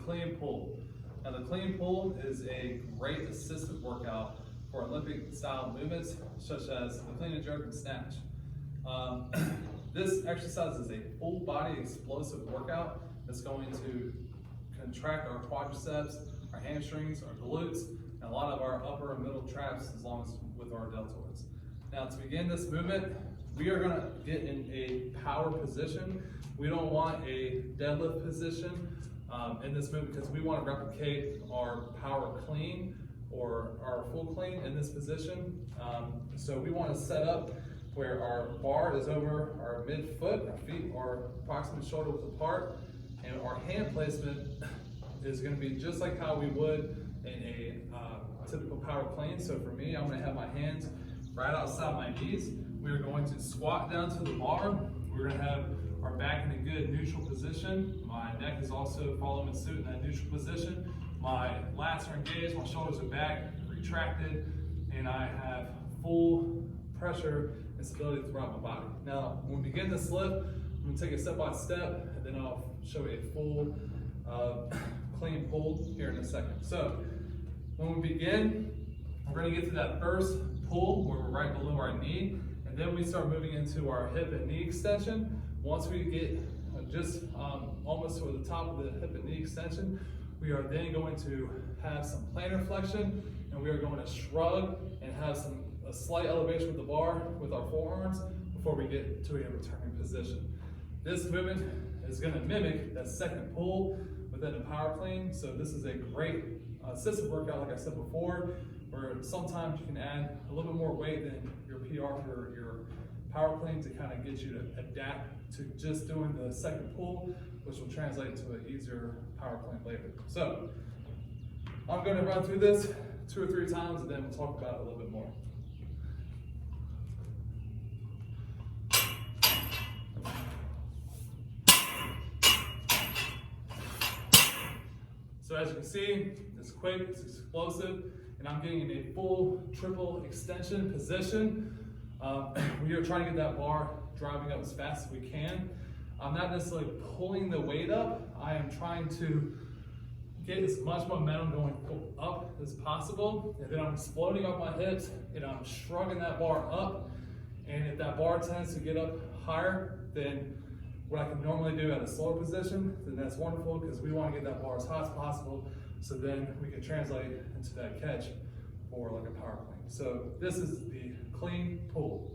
clean pull. Now the clean pull is a great assisted workout for Olympic style movements such as the clean and jerk and snatch. This exercise is a full body explosive workout that's going to contract our quadriceps, our hamstrings, our glutes, and a lot of our upper and middle traps as long as with our deltoids. Now to begin this movement, we are gonna get in a power position. We don't want a deadlift position in this movement because we want to replicate our power clean or our full clean in this position. So we want to set up where our bar is over our mid-foot, our feet are approximately shoulder width apart, and our hand placement is going to be just like how we would in a typical power clean. So for me, I'm going to have my hands right outside my knees. We are going to squat down to the bar. We're going to have our back in a good neutral position. My neck is also following suit in that neutral position. My lats are engaged, my shoulders are back, retracted, and I have full pressure and stability throughout my body. Now, when we begin this lift, I'm going to take it step by step, and then I'll show you a full clean pull here in a second. So, when we begin, we're going to get to that first pull where we're right below our knee, and then we start moving into our hip and knee extension. Once we get just almost to the top of the hip and knee extension, we are then going to have some plantar flexion, and we are going to shrug and have a slight elevation with the bar with our forearms before we get to a returning position. This movement is going to mimic that second pull within a power clean, so this is a great assisted workout, like I said before, where sometimes you can add a little bit more weight than your PR for your power clean to kind of get you to adapt to just doing the second pull, which will translate into an easier power clean later. So I'm going to run through this 2 or 3 times, and then we'll talk about it a little bit more. So as you can see, it's quick, it's explosive, and I'm getting in a full triple extension position. We are trying to get that bar driving up as fast as we can. I'm not necessarily pulling the weight up. I am trying to get as much momentum going up as possible. And then I'm exploding up my hips and I'm shrugging that bar up. And if that bar tends to get up higher than what I can normally do at a slower position, then that's wonderful because we want to get that bar as high as possible so then we can translate into that catch for like a power clean. So this is the clean pull.